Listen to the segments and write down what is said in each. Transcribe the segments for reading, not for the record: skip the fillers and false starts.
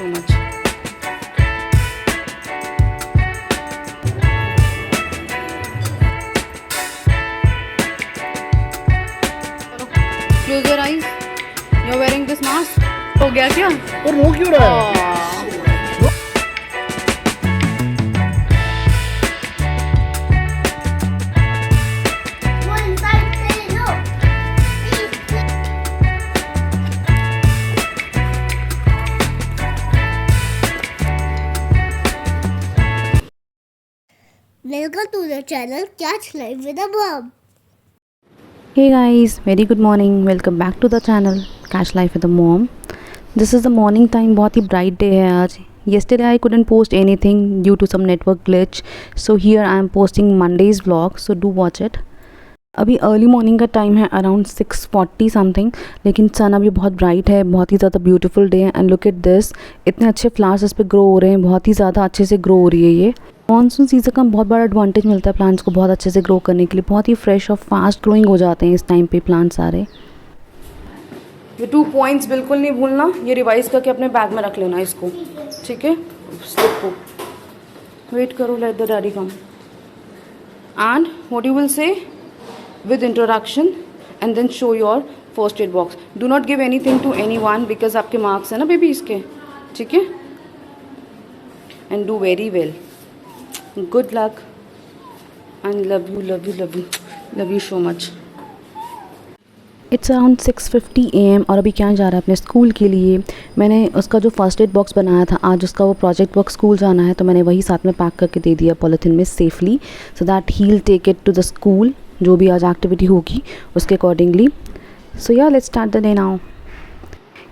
so much. Close your eyes. You're wearing this mask. हो गया क्या? और रो क्यों रहा है? Welcome to the channel Catch Life with a Mom. Hey guys, very good morning. Welcome back to the channel Catch Life with a Mom. This is the morning time. बहुत ही bright day है आज. Yesterday I couldn't post anything due to some network glitch. So here I am posting Monday's vlog. So do watch it. अभी early morning का time है around 6:40 something, लेकिन सन अभी बहुत bright है, बहुत ही ज़्यादा ब्यूटीफुल डे है. एंड लुक एट दिस, इतने अच्छे फ्लावर्स इस पर ग्रो हो रहे हैं, बहुत ही ज़्यादा अच्छे से ग्रो हो रही है. ये मॉनसून सीज़न का बहुत बड़ा एडवांटेज मिलता है प्लांट्स को बहुत अच्छे से ग्रो करने के लिए. बहुत ही फ्रेश और फास्ट ग्रोइंग हो जाते हैं इस टाइम पे प्लांट्स सारे. ये 2 पॉइंट्स बिल्कुल नहीं भूलना, ये रिवाइज करके अपने बैग में रख लेना इसको, ठीक है. स्लिप को वेट करो, let the daddy come. And what you will say with introduction and then show your first aid box. Do not give anything to anyone because आपके marks है ना बेबी इसके, ठीक है. And do very well. Good luck and love you so much. It's around 6:50 AM और अभी क्या जा रहा है अपने स्कूल के लिए. मैंने उसका जो फर्स्ट एड बॉक्स बनाया था आज, उसका वो प्रोजेक्ट वर्क स्कूल जाना है, तो मैंने वही साथ में पैक करके दे दिया पॉलीथिन में safely, so that he will take it to the school. जो भी आज एक्टिविटी होगी उसके accordingly. So yeah let's start the day now.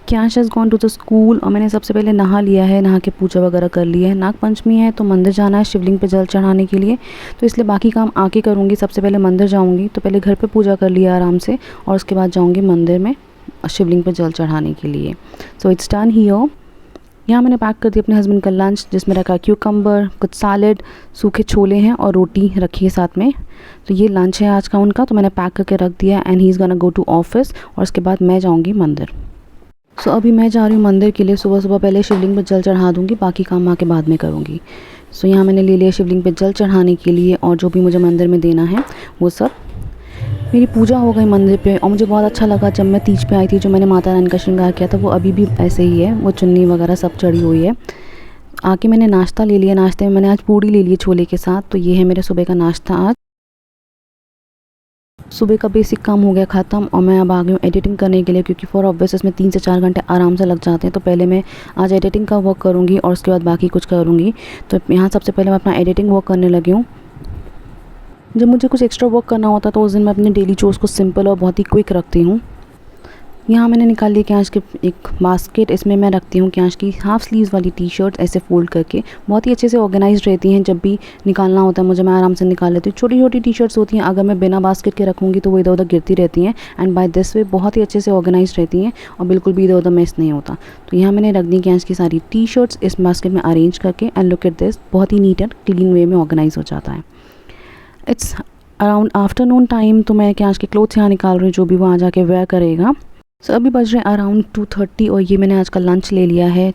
Kash has gone to the school और मैंने सबसे पहले नहा लिया है, नहा के पूजा वगैरह कर लिया है. नाग पंचमी है तो मंदिर जाना है शिवलिंग पे जल चढ़ाने के लिए, तो इसलिए बाकी काम आके करूँगी. सबसे पहले मंदिर जाऊँगी, तो पहले घर पे पूजा कर लिया आराम से और उसके बाद जाऊँगी मंदिर में शिवलिंग पे जल चढ़ाने के लिए. So it's done here. यहाँ मैंने पैक कर दिया अपने हस्बैंड का लंच, जिसमें रखा क्यूकम्बर, कुछ सैलेड, सूखे छोले हैं और रोटी रखी है साथ में. तो ये लंच है आज का उनका, तो मैंने पैक करके रख दिया. And he is gonna go to office और उसके बाद मैं जाऊँगी मंदिर. सो अभी मैं जा रही हूँ मंदिर के लिए. सुबह सुबह पहले शिवलिंग पर जल चढ़ा दूँगी, बाकी काम आके बाद में करूँगी. सो यहाँ मैंने ले लिया शिवलिंग पे जल चढ़ाने के लिए और जो भी मुझे मंदिर में देना है वो सब. मेरी पूजा हो गई मंदिर पे और मुझे बहुत अच्छा लगा. जब मैं तीज पे आई थी, जो मैंने माता रानी का श्रृंगार किया था वो अभी भी ऐसे ही है, वो चुन्नी वगैरह सब चढ़ी हुई है. आके मैंने नाश्ता ले लिया. नाश्ते में मैंने आज पूड़ी ले ली छोले के साथ. तो ये है मेरे सुबह का नाश्ता. आज सुबह का बेसिक काम हो गया ख़त्म और मैं अब आ गई हूँ एडिटिंग करने के लिए, क्योंकि फॉर ऑब्वियस इसमें 3 से 4 घंटे आराम से लग जाते हैं. तो पहले मैं आज एडिटिंग का वर्क करूँगी और उसके बाद बाकी कुछ करूँगी. तो यहाँ सबसे पहले मैं अपना एडिटिंग वर्क करने लगी हूँ. जब मुझे कुछ एक्स्ट्रा वर्क करना होता है तो उस दिन मैं अपने डेली चोर्स को सिंपल और बहुत ही क्विक रखती हूँ. यहाँ मैंने निकाल ली कैश की एक बास्केट. इसमें मैं रखती हूँ कैश की हाफ़ स्लीव्स वाली टी शर्ट ऐसे फोल्ड करके. बहुत ही अच्छे से ऑर्गेनाइज रहती हैं. जब भी निकालना होता है मुझे, मैं आराम से निकाल लेती हूँ. छोटी छोटी टी शर्ट्स होती हैं, अगर मैं बिना बास्केट के रखूँगी तो वो इधर उधर गिरती रहती हैं. एंड बाय दिस वे बहुत ही अच्छे से ऑर्गेनाइज रहती हैं और बिल्कुल भी इधर उधर मिस नहीं होता. तो यहाँ मैंने रख दी कैश की सारी टी शर्ट्स इस बास्केट में अरेंज करके. एंड लुक एट दिस, बहुत ही नीट एंड क्लीन वे में ऑर्गेनाइज हो जाता है. इट्स अराउंड आफ्टरनून टाइम, तो मैं कैश के क्लोथ्स यहाँ निकाल रही हूँ, जो भी वहाँ जाके वेयर करेगा. सो अभी बज रहे अराउंड 2:30 और ये मैंने आज का लंच ले लिया है.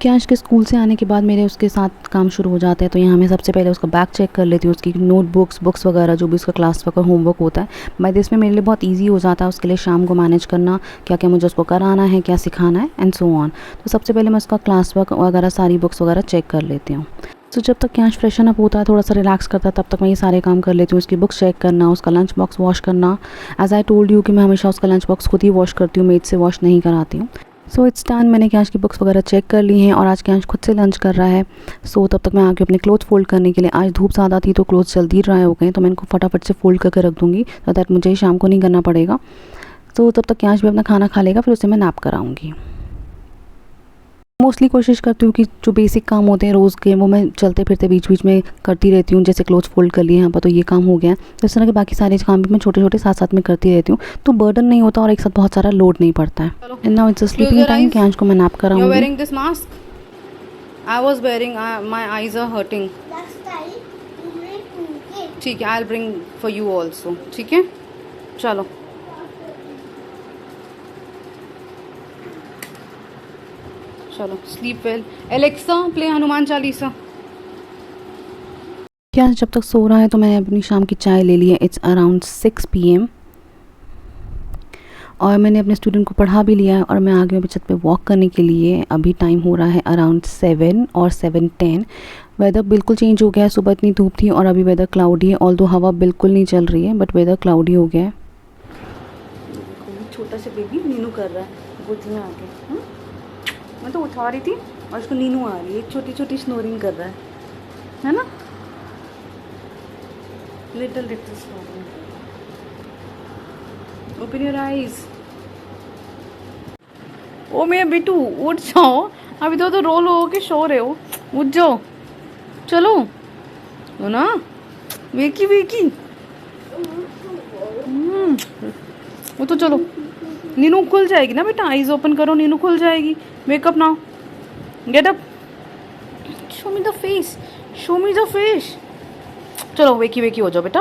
कैश के स्कूल से आने के बाद मेरे उसके साथ काम शुरू हो जाते हैं. तो यहाँ मैं सबसे पहले उसका बैग चेक कर लेती हूँ, उसकी नोटबुक्स, बुक्स वगैरह जो भी उसका क्लास वर्क और होमवर्क होता है. बाय दिस में मेरे लिए बहुत ईजी हो जाता है उसके लिए शाम को मैनेज करना, क्या क्या मुझे उसको कराना है, क्या सिखाना है एंड सो ऑन. तो सबसे पहले मैं उसका क्लास वर्क वगैरह सारी बुक्स वगैरह चेक कर लेती हूँ. तो जब तक कैश फ्रेशन अप होता है, थोड़ा सा रिलैक्स करता है, तब तक मैं ये सारे काम कर लेती हूँ. उसकी बुक्स चेक करना, उसका लंच बॉक्स वॉश करना. एज आई टोल्ड यू कि मैं हमेशा उसका लंच बॉक्स खुद ही वॉश करती हूँ, मेड से वॉश नहीं कराती हूँ. So it's done. मैंने कैश की बुक्स वगैरह चेक कर ली हैं और आज कैश खुद से लंच कर रहा है. सो तब तक मैं आके अपने क्लोथ फोल्ड करने के लिए. आज धूप ज़्यादा थी तो क्लोथ जल्दी ड्राई हो गए, तो मैं इनको फटाफट से फोल्ड करके रख दूँगी, सो दैट मुझे शाम को नहीं करना पड़ेगा. तो तब तक कैश भी अपना खाना खा लेगा, फिर उसे मैं नैप कराऊँगी. मोस्टली कोशिश करती हूँ कि जो बेसिक काम होते हैं रोज़ के वो मैं चलते फिरते बीच बीच में करती रहती हूँ. जैसे क्लोथ फोल्ड कर लिए यहाँ पर, तो ये काम हो गया. तो इस तरह के बाकी सारे काम भी मैं छोटे छोटे साथ साथ में करती रहती हूँ, तो बर्डन नहीं होता और एक साथ बहुत सारा लोड नहीं पड़ता है. And now it's sleeping time. Cash को मैं nap कराऊंगी. You're wearing this mask? I was wearing. My eyes are hurting. ठीक है, I'll bring for you also. ठीक है, चलो. चलो sleep well. Alexa play Hanuman Chalisa. क्या जब तक सो रहा है तो मैंने अपनी शाम की चाय ले ली है। इट्स अराउंड 6 PM और मैंने अपने स्टूडेंट को पढ़ा भी लिया है और मैं आ गई अभी छत पे वॉक करने के लिए। अभी टाइम हो रहा है अराउंड 7 और 7:10। वेदर बिल्कुल चेंज हो गया है। सुबह इतनी धूप थी और अभी वेदर क्लाउडी है, ऑल्दो हवा बिल्कुल नहीं चल रही है, बट वेदर क्लाउडी हो गया है। छोटा सा बेबी नीनू कर रहा है गोद में आके। मैं तो उठा रही थी और उसको नीनू आ रही है, छोटी छोटी स्नोरिंग कर रहा है ना, little snoring. Open your eyes. ओ मेरा बिटू उठ जाओ, अभी तो रोल हो के सो रहे हो, उठ जाओ चलो। हो ना वेकी वेकी। वो तो चलो, नीनू खुल जाएगी ना बेटा, आईज ओपन करो, नीनू खुल जाएगी। Wake up now, get up, show me the face, show me the face. चलो वेकी वेकी हो जाओ बेटा।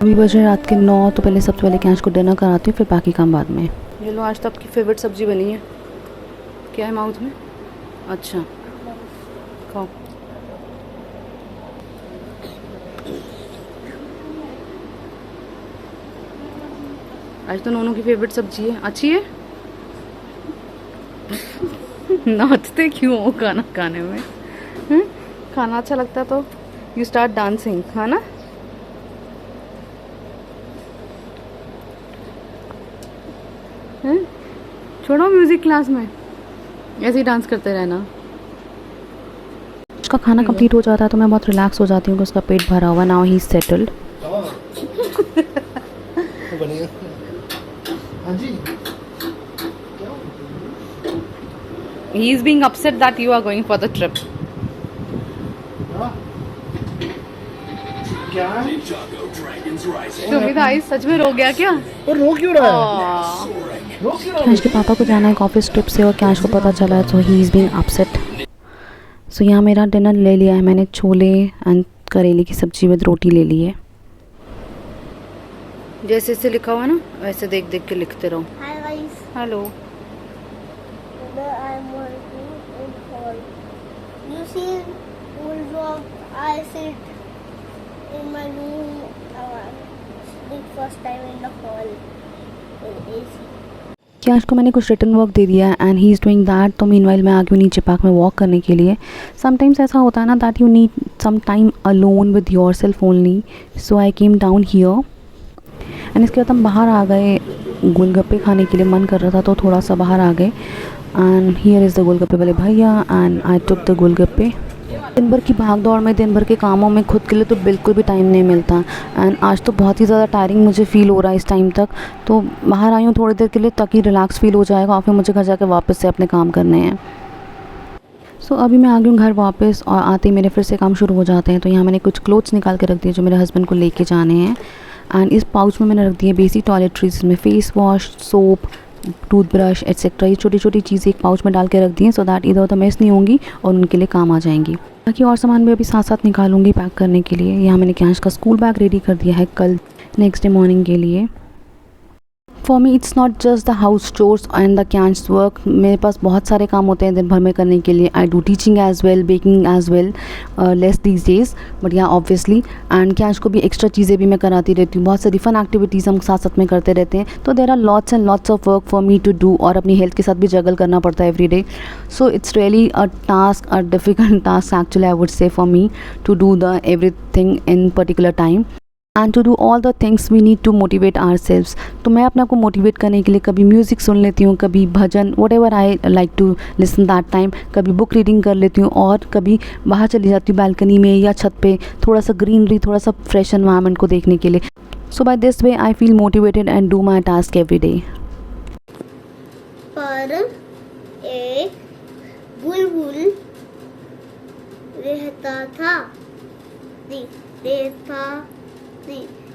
अभी बजे रात के 9, तो पहले सबसे पहले कैश को डिनर कराती हूँ, फिर बाकी काम बाद में। ये लो, आज तो आपकी फेवरेट सब्जी बनी है। क्या है माउथ में? अच्छा खाओ। आज तो नोनू की फेवरेट सब्जी है। अच्छी है? नाचते क्यों हो खाना खाने में? खाना अच्छा लगता तो यू स्टार्ट डांसिंग, है ना? छोड़ो म्यूजिक क्लास में, ऐसे ही डांस करते रहना। उसका खाना कंप्लीट हो जाता है तो मैं बहुत रिलैक्स हो जाती हूँ कि उसका पेट भरा हुआ। Now he is settled. He is being upset that you are going for the trip. Sumit I सच में रो गया क्या? और रो क्यों रहा है? रो क्यों रहा है? कैश के पापा को जाना है ऑफिस ट्रिप से और कैश को पता चला है, सो ही इज़ बीइंग अपसेट। सो यहाँ मेरा डिनर ले लिया है मैंने। छोले एंड करेले की सब्जी विद रोटी ले ली है। जैसे इसे लिखा हुआ है ना, वैसे देख देख के लिखते रहो। Hi guys, hello. today I am working in hall. You see, full vlog, I sit in my room. The first time in the hall in AC. Cash को मैंने कुछ रिटर्न वर्क दे दिया है and he is doing that. तो meanwhile मैं आ गई नीचे park में वॉक करने के लिए। समटाइम्स ऐसा होता है ना that you need some time alone with yourself only, so I came down here and इसके बाद हम बाहर आ गए गोलगप्पे खाने के लिए। मन कर रहा था तो थोड़ा सा बाहर आ गए एंड हियर इज़ द गोलगप्पे वाले भैया एंड आई टुक द गोलगप्पे। दिन भर की भाग दौड़ में, दिन भर के कामों में खुद के लिए तो बिल्कुल भी टाइम नहीं मिलता एंड आज तो बहुत ही ज़्यादा टायरिंग मुझे फ़ील हो रहा है इस टाइम तक। तो बाहर आई हूँ थोड़ी देर के लिए ताकि रिलैक्स फील हो जाएगा और फिर मुझे घर जाकर वापस से अपने काम करने हैं। सो अभी मैं आ गई हूँ घर वापस और आते ही मेरे फिर से काम शुरू हो जाते हैं। तो यहाँ मैंने कुछ क्लोथ्स निकाल के रख दिए जो मेरे हस्बैंड को लेके जाने हैं एंड इस पाउच में मैंने रख दिए बेसिक टॉयलेटरीज, जिसमें face wash, soap, toothbrush etcetera. ये छोटी छोटी चीज़ें एक पाउच में डाल के रख दी हैं सो दैट इधर उधर मिस नहीं होंगी और उनके लिए काम आ जाएंगी। बाकी और सामान भी अभी साथ साथ निकालूंगी पैक करने के लिए। यहाँ मैंने कैश का स्कूल बैग रेडी कर दिया है कल नेक्स्ट डे मॉर्निंग के लिए। For me it's not just the house chores and the cash work. मेरे पास बहुत सारे काम होते हैं दिन भर में करने के लिए। I do teaching as well, baking as well, less these days but yeah obviously. And Kash को भी एक्स्ट्रा चीज़ें भी मैं कराती रहती हूँ। बहुत सारी फन एक्टिविटीज़ हम साथ साथ में करते रहते हैं। तो there are lots and lots of work for me to do और अपनी हेल्थ के साथ भी जगल करना पड़ता है every day. So it's really a task, a difficult task actually I would say for me to do the everything in particular time and to do all the things we need to motivate ourselves. तो मैं अपने आप को motivate करने के लिए कभी music सुन लेती हूँ, कभी भजन, whatever I like to listen that time, कभी बुक रीडिंग कर लेती हूँ और कभी बाहर चली जाती हूँ बालकनी में या छत पे थोड़ा सा ग्रीनरी, थोड़ा सा फ्रेश एनवायरनमेंट को देखने के लिए। So by this way I feel motivated and do my task every day. पर एक बुलबुल रहता था,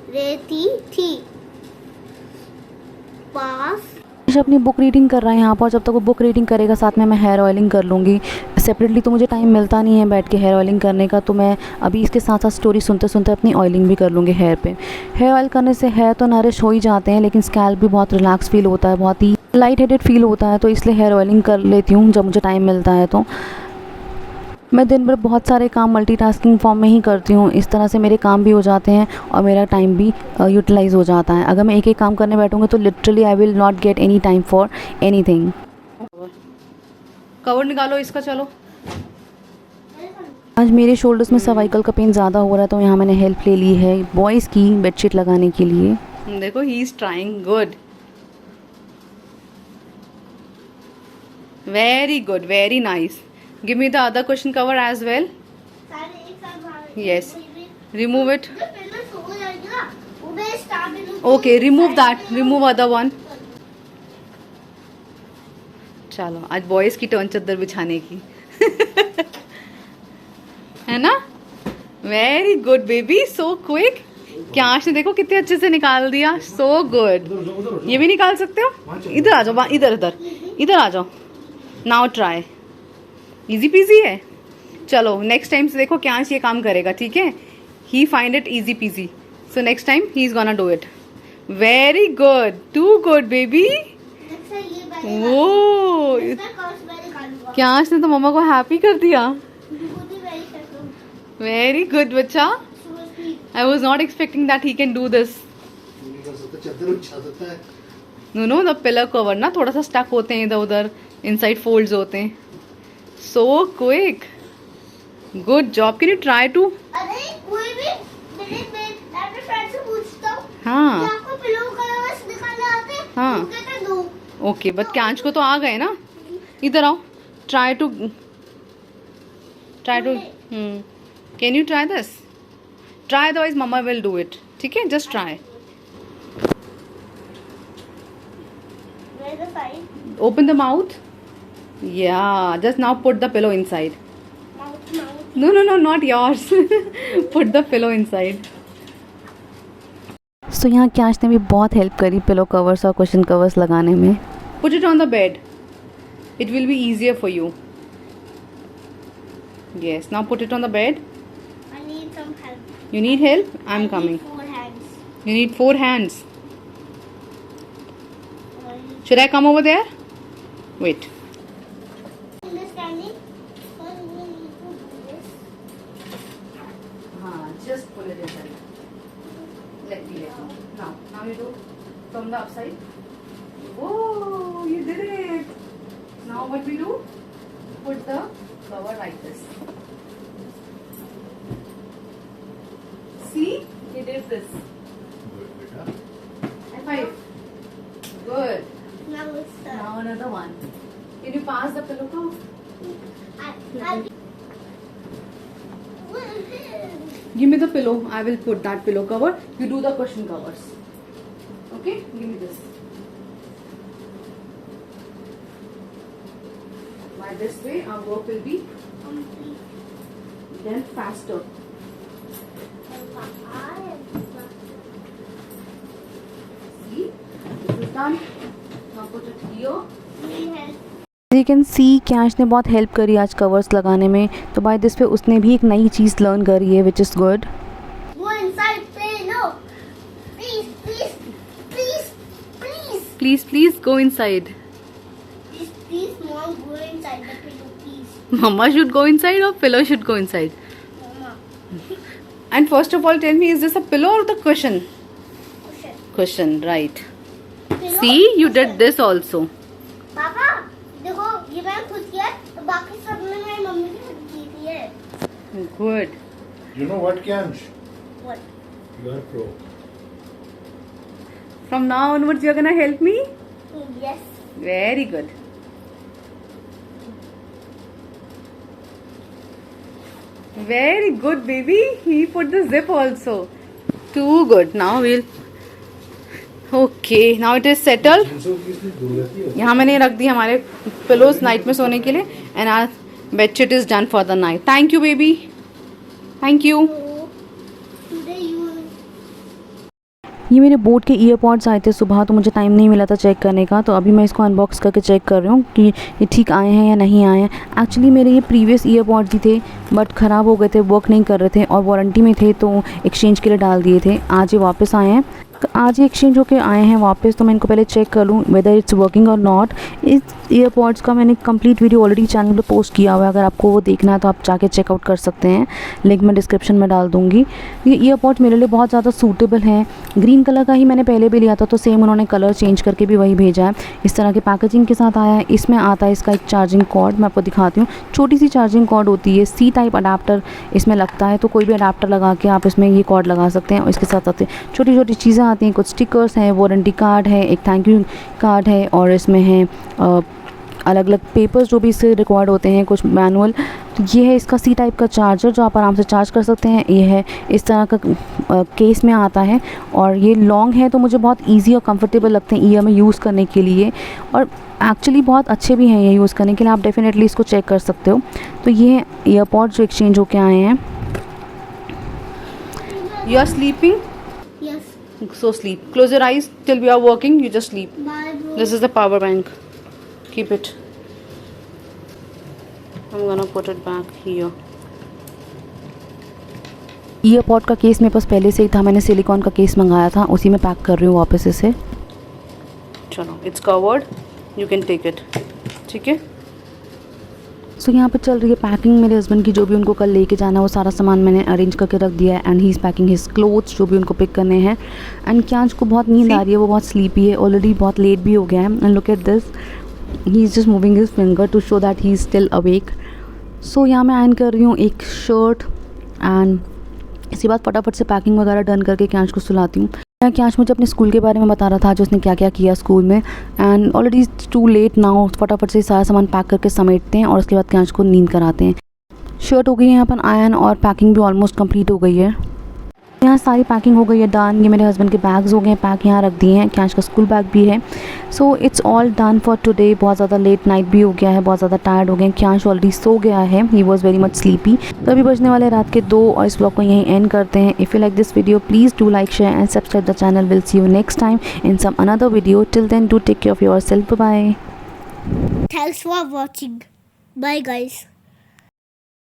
रहती थी पास। अपनी बुक रीडिंग कर रहा है यहाँ पर। जब तक वो बुक रीडिंग करेगा साथ में मैं हेयर ऑयलिंग कर लूँगी। सेपरेटली तो मुझे टाइम मिलता नहीं है बैठ के हेयर ऑयलिंग करने का, तो मैं अभी इसके साथ साथ स्टोरी सुनते सुनते अपनी ऑयलिंग भी कर लूँगी हेयर पे। हेयर ऑयल करने से हेयर तो नरिश हो ही जाते हैं, लेकिन स्कैल्प भी बहुत रिलैक्स फील होता है, बहुत ही लाइट हेडेड फील होता है, तो इसलिए हेयर ऑयलिंग कर लेती हूँ जब मुझे टाइम मिलता है। तो मैं दिन भर बहुत सारे काम मल्टीटास्किंग फॉर्म में ही करती हूँ, इस तरह से मेरे काम भी हो जाते हैं और मेरा टाइम भी यूटिलाइज़ हो जाता है। अगर मैं एक एक काम करने बैठूँगी तो literally I will not get any time for anything. Cover निकालो इसका, चलो। आज मेरे शोल्डर्स में सर्वाइकल का पेन ज़्यादा हो रहा है, तो यहाँ मैंने हेल्प ले ली है बॉयज़ की बेडशीट लगाने के लिए। देखो, he is trying. Good, very good, very nice. Give me the other cushion cover as well. सारे एक साथ भाग Yes. Remove it. जो पहले सो जाएगी ना, वो मैं स्टार्ट में Okay, remove that. Remove other one. चलो, आज बॉयज की टर्न चद्दर बिछाने की है ना। Very good baby, so quick. क्या आज ने देखो कितने अच्छे से निकाल दिया। So good. ये भी निकाल सकते हो। इधर आ जाओ, इधर इधर इधर आ जाओ। Now try. इजी पीजी है। चलो, नेक्स्ट टाइम से देखो क्या ये काम करेगा, ठीक है। He find it easy peasy, so next time he is gonna do it. Very good, too good baby. अच्छा ये बैग वो मैं कौन सा बैग निकालूंगा क्या आज ने तो मम्मा को हैप्पी कर दिया। खुद ही बैग सकूं वेरी गुड बच्चा। सुबह I was not expecting that he can do this. No, the pillow cover ना थोड़ा सा स्टक होते हैं इधर उधर, इनसाइड फोल्ड्स होते हैं। So quick, good job. Can you try too. अरे कोई भी मैं अपने फ्रेंड से पूछता हूँ हाँ कि आपको पिलो कलर्स दिखाने आते हैं। हाँ। वो कहते हैं दो। ओके, बट कैंच को तो आ गए ना। इधर आओ, try to can you try this. Try, otherwise mamma will do it, ठीक है। Just try. Where's the side? Open the mouth. Yeah, just now put the pillow inside. Mouth. No, not yours. Put the pillow inside. सो यहाँ cash ने भी बहुत help करी pillow covers और question covers लगाने में। Put it on the bed. It will be easier for you. Yes, now put it on the bed. I need some help. You need help? I'm I need coming. 4 hands. You need 4 hands. I need Should I come over there? Wait. understanding. So we need to do this. Just pull it inside. Let me. Now you do from the upside. Whoa, you did it. Now what we do? Put the cover like this. See? He did this. High five. Good. Now it's Now another one. Can you pass the pillow cover? I Give me the pillow. I will put that pillow cover. You do the cushion covers. Okay? Give me this. By this way, our work will be done faster. See? This is done. Now put it here. You can see cash ने बहुत help करी आज covers लगाने में, तो by this पे उसने भी एक नई चीज़ लर्न करी है, which is good. Go inside, pillow. Please, please, please, please. Please go inside. Please, mom, go inside the pillow, please. Mama should go inside or pillow should go inside? Mama. And first of all, tell me, is this a pillow or the cushion? Cushion. Cushion, right. Pillow, See, you did cushion. this also. पापा देखो ये मैंने खुद किया है, तो बाकी सब ने मेरी मम्मी की की थी है। Good. You know what, Kanch? What? You are pro. From now onwards, you're gonna help me? Yes. Very good. Very good, baby. He put the zip also. Too good. Now we'll. Okay. Now it is settled. यहाँ मैंने रख दी हमारे pillows night में सोने के लिए, and our bedsheet is done for the night. Thank you baby, thank you. So today you ये मेरे बोट के ईयरपॉड्स आए थे सुबह, तो मुझे टाइम नहीं मिला था चेक करने का, तो अभी मैं इसको अनबॉक्स करके चेक कर रही हूँ कि ये ठीक आए हैं या नहीं आए हैं। एक्चुअली मेरे ये प्रीवियस ईयरपॉड्स ही थे बट ख़राब हो गए थे, वर्क नहीं कर रहे थे और वारंटी में थे, तो एक्सचेंज के लिए डाल दिए थे। आज ये वापस आए हैं, आज ही एक्सचेंज होके आए हैं वापस, तो मैं इनको पहले चेक कर लूँ वेदर इट्स वर्किंग और नॉट। इस ईयरपॉड्स का मैंने कंप्लीट वीडियो ऑलरेडी चैनल पे पोस्ट किया हुआ है, अगर आपको वो देखना है तो आप जाके चेकआउट कर सकते हैं, लिंक मैं डिस्क्रिप्शन में डाल दूँगी। ये ईयरपॉड्स मेरे लिए बहुत ज़्यादा सूटेबल हैं। ग्रीन कलर का ही मैंने पहले भी लिया था, तो सेम उन्होंने कलर चेंज करके भी वही भेजा है। इस तरह के पैकेजिंग के साथ आया है। इसमें आता है इसका एक चार्जिंग कॉर्ड, मैं आपको दिखाती हूँ। छोटी सी चार्जिंग कॉर्ड होती है, सी टाइप अडाप्टर इसमें लगता है, तो कोई भी अडाप्टर लगा के आप इसमें ये कॉर्ड लगा सकते हैं। और इसके साथ आते हैं छोटी छोटी चीज़ें आती हैं, कुछ स्टिकर्स हैं, वारंटी कार्ड है, एक थैंक यू कार्ड है, और इसमें है अलग अलग पेपर्स जो भी इससे रिक्वायर्ड होते हैं, कुछ मैनुअल। तो ये है इसका सी टाइप का चार्जर जो आप आराम से चार्ज कर सकते हैं। ये है इस तरह का केस में आता है, और ये लॉन्ग है तो मुझे बहुत इजी और कंफर्टेबल लगते हैं ईयर में यूज़ करने के लिए, और एक्चुअली बहुत अच्छे भी हैं ये यूज़ करने के लिए। आप डेफिनेटली इसको चेक कर सकते हो। तो ये ईयरपॉड जो एक्सचेंज होके आए हैं। You are sleeping? Yes. So sleep. Close your eyes till we are working. You just sleep. Bye, bro. This is the power bank. Keep it. I'm gonna put it back here. Earpod का case मेरे पास पहले से ही था, मैंने silicon का case मंगाया था, उसी में पैक कर रही हूँ वापस इसे। चलो, it's covered. You can take it. ठीक है? सो यहाँ पे चल रही है पैकिंग मेरे हस्बैंड की, जो भी उनको कल लेके जाना है वो सारा सामान मैंने अरेंज करके रख दिया है। And he is packing his clothes, जो भी उनको पिक करने हैं। एंड क्यांश को बहुत नींद आ रही है, वो बहुत स्लीपी है, ऑलरेडी बहुत लेट भी हो गया है। And look at this, he is just moving his finger to show that he is still awake. So यहाँ मैं आयरन कर रही हूँ एक शर्ट, एंड इसके बाद फटाफट से पैकिंग वगैरह डन करके क्यांश को सुलाती हूँ। क्यांश मुझे अपने स्कूल के बारे में बता रहा था, जो उसने क्या क्या किया स्कूल में। And already too late now, फटाफट से सारा सामान पैक करके समेटते हैं और उसके बाद क्यांश को नींद कराते हैं। शर्ट हो गई है यहाँ पर आयरन, और पैकिंग भी ऑलमोस्ट कंप्लीट हो गई है। यहाँ सारी पैकिंग हो गई है डन। ये मेरे हस्बैंड के बैग्स हो गए हैं पैक, यहाँ रख दिए हैं। क्यांश का स्कूल बैग भी है। So it's all done for today. बहुत ज़्यादा लेट नाइट भी हो गया है, बहुत ज़्यादा टायर्ड हो गए हैं। क्यांश ऑलरेडी सो गया है, he was very much sleepy. तो अभी बजने वाले रात के 2, और इस ब्लॉग को यहीं एंड करते हैं। If you like this video please do like, share and subscribe the channel. Will see you next time in some another video. Till then do take care of yourself. Bye. Thanks for watching. Bye, guys.